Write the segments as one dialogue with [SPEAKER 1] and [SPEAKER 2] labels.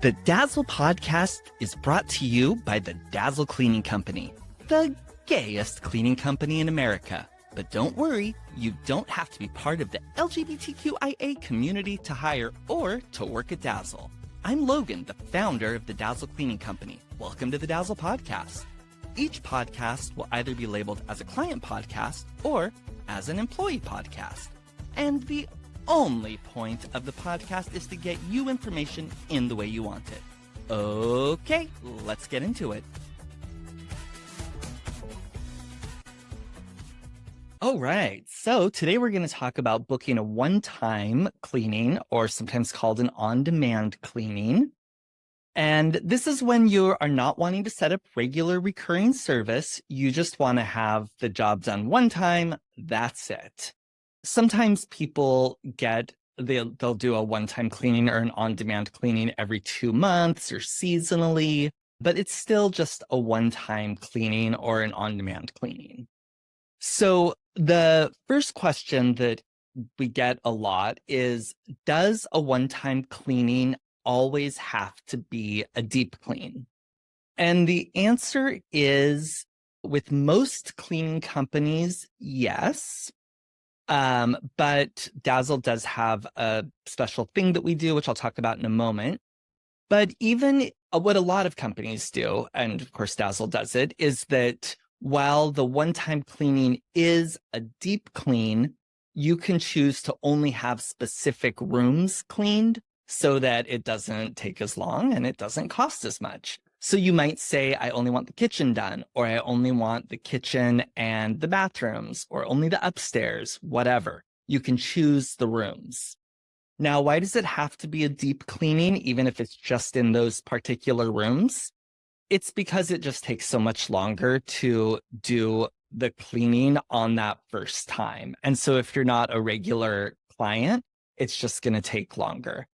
[SPEAKER 1] The Dazzle Podcast is brought to you by the Dazzle Cleaning Company, the gayest cleaning company in America. But don't worry, you don't have to be part of the LGBTQIA community to hire or to work at Dazzle. I'm Logan, the founder of the Dazzle Cleaning Company. Welcome to the Dazzle Podcast. Each podcast will either be labeled as a client podcast or as an employee podcast. And the only point of the podcast is to get you information in the way you want it. Okay, let's get into it. All right, so today we're going to talk about booking a one-time cleaning, or sometimes called an on-demand cleaning. And this is when you are not wanting to set up regular recurring service. You just want to have the job done one time. That's it. Sometimes people they'll do a one-time cleaning or an on-demand cleaning every 2 months or seasonally, but it's still just a one-time cleaning or an on-demand cleaning. So the first question that we get a lot is, does a one-time cleaning always have to be a deep clean? And the answer is, with most cleaning companies, yes. But Dazzle does have a special thing that we do, which I'll talk about in a moment. But even what a lot of companies do, and of course Dazzle does it, is that while the one-time cleaning is a deep clean, you can choose to only have specific rooms cleaned so that it doesn't take as long and it doesn't cost as much. So you might say, I only want the kitchen done, or I only want the kitchen and the bathrooms, or only the upstairs, whatever. You can choose the rooms. Now, why does it have to be a deep cleaning, even if it's just in those particular rooms? It's because it just takes so much longer to do the cleaning on that first time. And so if you're not a regular client, it's just going to take longer.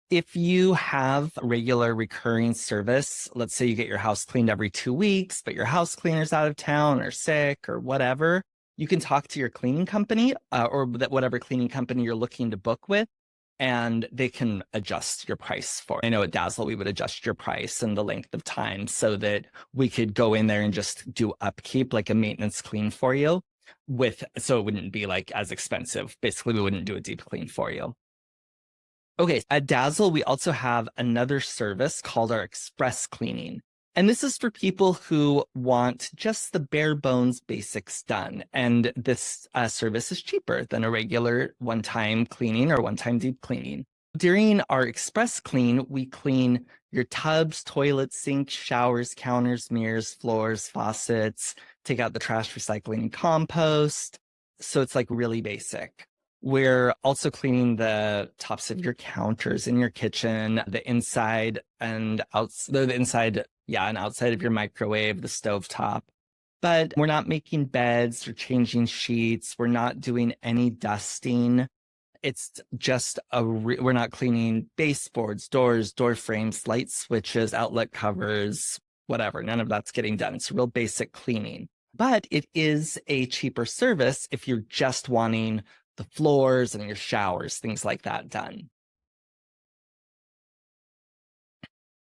[SPEAKER 1] If you have a regular recurring service, let's say you get your house cleaned every 2 weeks, but your house cleaner's out of town or sick or whatever, you can talk to your cleaning company or whatever cleaning company you're looking to book with, and they can adjust your price for it. I know at Dazzle, we would adjust your price and the length of time so that we could go in there and just do upkeep, like a maintenance clean for you, so it wouldn't be like as expensive. Basically, we wouldn't do a deep clean for you. Okay, at Dazzle, we also have another service called our express cleaning. And this is for people who want just the bare bones basics done. And this service is cheaper than a regular one-time cleaning or one-time deep cleaning. During our express clean, we clean your tubs, toilets, sinks, showers, counters, mirrors, floors, faucets, take out the trash, recycling, and compost. So it's like really basic. We're also cleaning the tops of your counters in your kitchen, the inside and outside of your microwave, the stovetop. But we're not making beds or changing sheets. We're not doing any dusting. It's just we're not cleaning baseboards, doors, door frames, light switches, outlet covers, whatever. None of that's getting done. It's real basic cleaning. But it is a cheaper service if you're just wanting the floors and your showers, things like that done.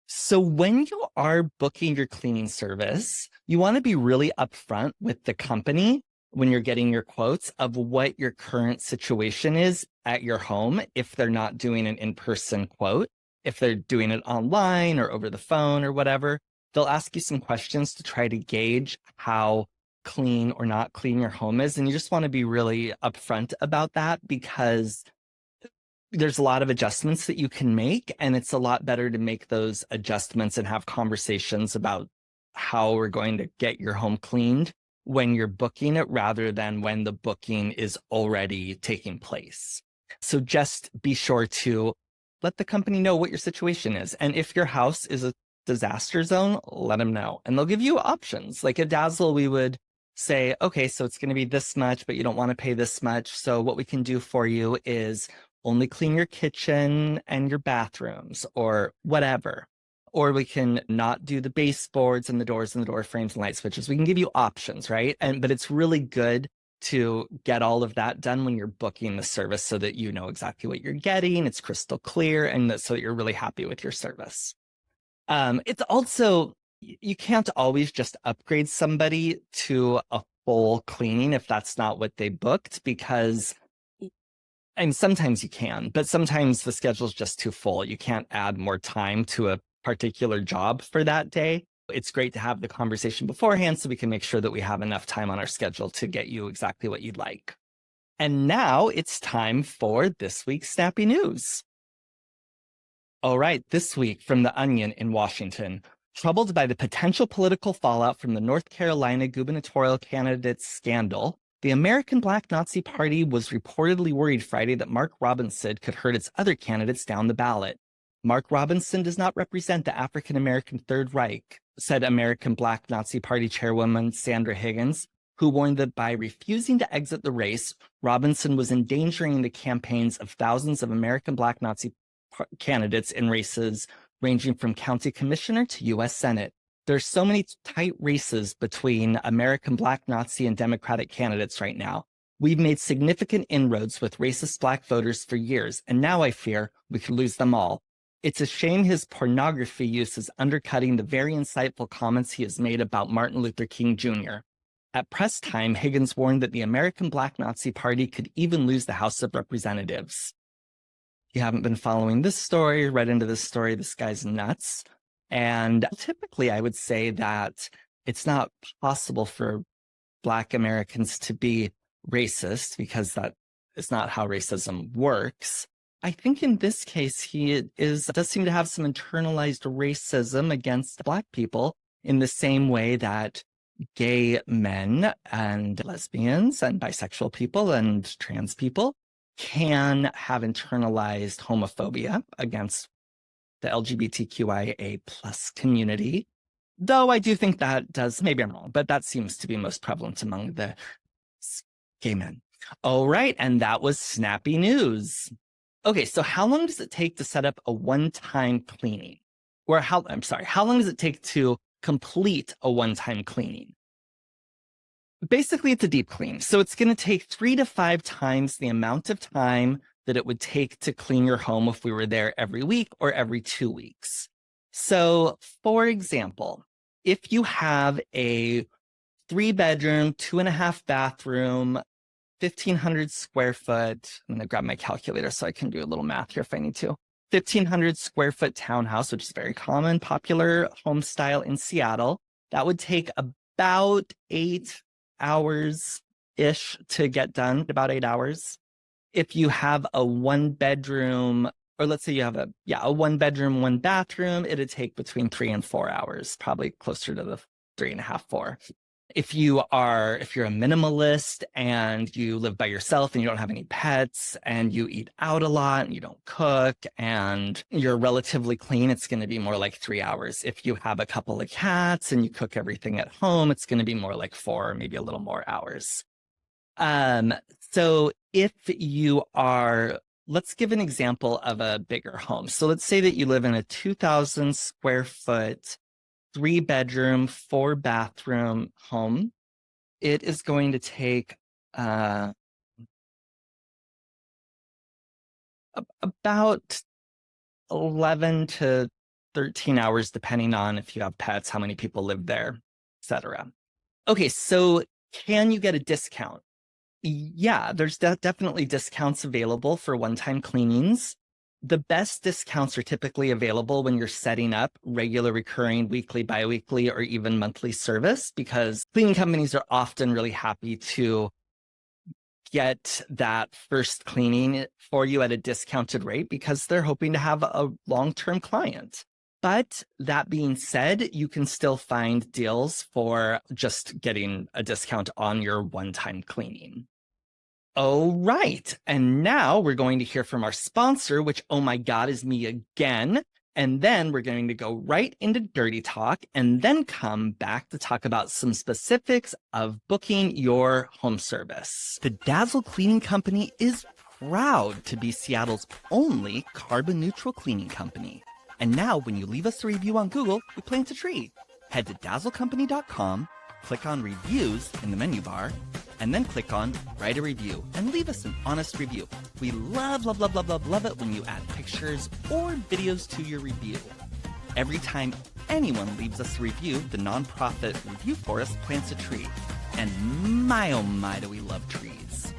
[SPEAKER 1] So when you are booking your cleaning service, you want to be really upfront with the company when you're getting your quotes of what your current situation is at your home. If they're not doing an in-person quote, if they're doing it online or over the phone or whatever, they'll ask you some questions to try to gauge how clean or not clean your home is. And you just want to be really upfront about that, because there's a lot of adjustments that you can make, and it's a lot better to make those adjustments and have conversations about how we're going to get your home cleaned when you're booking it, rather than when the booking is already taking place. So just be sure to let the company know what your situation is. And if your house is a disaster zone, let them know. And they'll give you options. Like at Dazzle, we would say, okay, so it's going to be this much, but you don't want to pay this much. So what we can do for you is only clean your kitchen and your bathrooms or whatever. Or we can not do the baseboards and the doors and the door frames and light switches. We can give you options, right? But it's really good to get all of that done when you're booking the service so that you know exactly what you're getting. It's crystal clear, and so that you're really happy with your service. It's also, you can't always just upgrade somebody to a full cleaning if that's not what they booked, because and sometimes you can, but sometimes the schedule's just too full. You can't add more time to a particular job for that day. It's great to have the conversation beforehand so we can make sure that we have enough time on our schedule to get you exactly what you'd like. And now it's time for this week's Snappy News. All right, this week from The Onion in Washington. Troubled by the potential political fallout from the North Carolina gubernatorial candidate's scandal, the American Black Nazi Party was reportedly worried Friday that Mark Robinson could hurt its other candidates down the ballot. Mark Robinson does not represent the African-American Third Reich, said American Black Nazi Party chairwoman Sandra Higgins, who warned that by refusing to exit the race, Robinson was endangering the campaigns of thousands of American Black Nazi candidates in races ranging from county commissioner to U.S. Senate. There's so many tight races between American Black Nazi and Democratic candidates right now. We've made significant inroads with racist Black voters for years, and now I fear we could lose them all. It's a shame his pornography use is undercutting the very insightful comments he has made about Martin Luther King Jr. At press time, Higgins warned that the American Black Nazi Party could even lose the House of Representatives. If you haven't been following this story, read into this story, this guy's nuts. And typically, I would say that it's not possible for Black Americans to be racist because that is not how racism works. I think in this case, he does seem to have some internalized racism against Black people in the same way that gay men and lesbians and bisexual people and trans people can have internalized homophobia against the LGBTQIA plus community. Though I do think that does, maybe I'm wrong, but that seems to be most prevalent among the gay men. All right, and that was Snappy News. Okay, so how long does it take to set up a one-time cleaning? Or how long does it take to complete a one-time cleaning? Basically, it's a deep clean. So it's going to take 3 to 5 times the amount of time that it would take to clean your home if we were there every week or every 2 weeks. So, for example, if you have a 3-bedroom, 2.5 bathroom, 1,500 square foot, I'm going to grab my calculator so I can do a little math here if I need to. 1,500 square foot townhouse, which is very common, popular home style in Seattle, that would take about 8 hours-ish to get done, about 8 hours. If you have a 1-bedroom, or let's say you have a 1-bedroom, 1 bathroom, it'd take between 3 and 4 hours, probably closer to the 3.5, 4. If you're a minimalist and you live by yourself and you don't have any pets and you eat out a lot and you don't cook and you're relatively clean, it's going to be more like 3 hours. If you have a couple of cats and you cook everything at home, it's going to be more like 4 or maybe a little more hours. So if you are, let's give an example of a bigger home. So let's say that you live in a 2,000 square foot 3-bedroom, 4-bathroom home. It is going to take about 11 to 13 hours, depending on if you have pets, how many people live there, etc. Okay, so can you get a discount? Yeah, there's definitely discounts available for one-time cleanings. The best discounts are typically available when you're setting up regular, recurring, weekly, biweekly, or even monthly service, because cleaning companies are often really happy to get that first cleaning for you at a discounted rate because they're hoping to have a long-term client. But that being said, you can still find deals for just getting a discount on your one-time cleaning. Oh, right. And now we're going to hear from our sponsor, which, oh my God, is me again. And then we're going to go right into Dirty Talk and then come back to talk about some specifics of booking your home service. The Dazzle Cleaning Company is proud to be Seattle's only carbon neutral cleaning company. And now when you leave us a review on Google, we plant a tree. Head to dazzlecompany.com, click on Reviews in the menu bar, and then click on Write a Review and leave us an honest review. We love it when you add pictures or videos to your review. Every time anyone leaves us a review, the nonprofit Review Forest plants a tree. And my oh my do we love trees.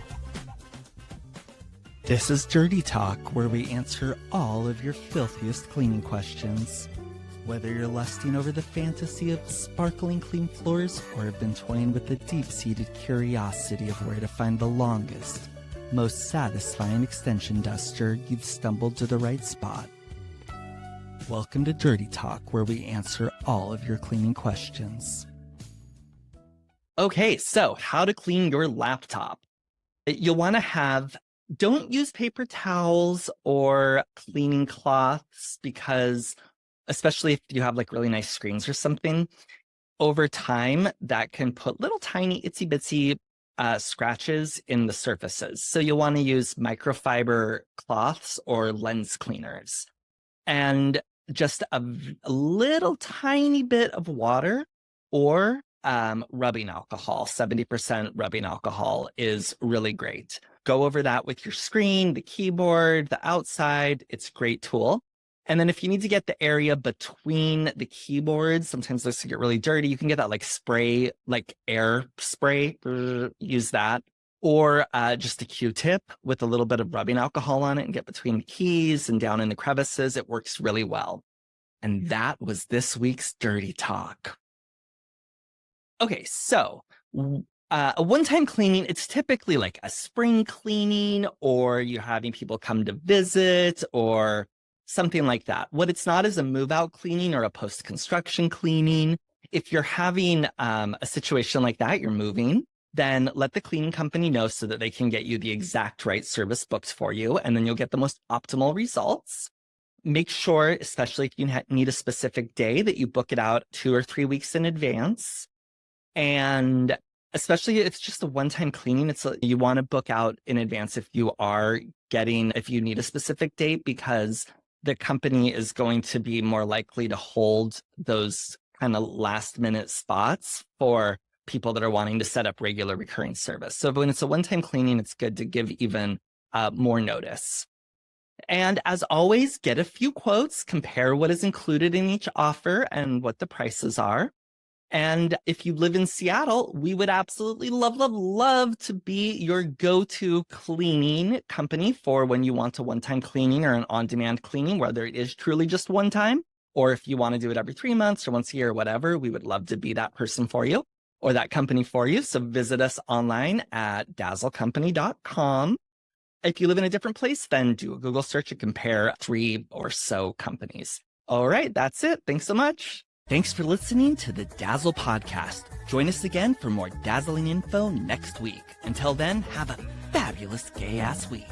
[SPEAKER 1] This is Dirty Talk, where we answer all of your filthiest cleaning questions. Whether you're lusting over the fantasy of sparkling clean floors or have been toying with the deep-seated curiosity of where to find the longest, most satisfying extension duster, you've stumbled to the right spot. Welcome to Dirty Talk, where we answer all of your cleaning questions. Okay, so how to clean your laptop. You'll want to don't use paper towels or cleaning cloths because, especially if you have like really nice screens or something, over time that can put little tiny itsy bitsy scratches in the surfaces. So you'll want to use microfiber cloths or lens cleaners. And just a little tiny bit of water or rubbing alcohol. 70% rubbing alcohol is really great. Go over that with your screen, the keyboard, the outside. It's a great tool. And then if you need to get the area between the keyboards, sometimes those get really dirty. You can get that like spray, like air spray, use that. Or just a Q-tip with a little bit of rubbing alcohol on it and get between the keys and down in the crevices. It works really well. And that was this week's Dirty Talk. Okay, so a one-time cleaning, it's typically like a spring cleaning or you're having people come to visit or something like that. What it's not is a move-out cleaning or a post-construction cleaning. If you're having a situation like that, you're moving, then let the cleaning company know so that they can get you the exact right service booked for you, and then you'll get the most optimal results. Make sure, especially if you need a specific day, that you book it out 2 or 3 weeks in advance. And especially if it's just a one-time cleaning, you want to book out in advance if you need a specific date, because the company is going to be more likely to hold those kind of last-minute spots for people that are wanting to set up regular recurring service. So when it's a one-time cleaning, it's good to give even more notice. And as always, get a few quotes, compare what is included in each offer and what the prices are. And if you live in Seattle, we would absolutely love to be your go-to cleaning company for when you want a one-time cleaning or an on-demand cleaning, whether it is truly just one time, or if you want to do it every 3 months or once a year or whatever, we would love to be that person for you or that company for you. So visit us online at dazzlecompany.com. If you live in a different place, then do a Google search and compare 3 or so companies. All right, that's it. Thanks so much. Thanks for listening to the Dazzle Podcast. Join us again for more dazzling info next week. Until then, have a fabulous gay-ass week.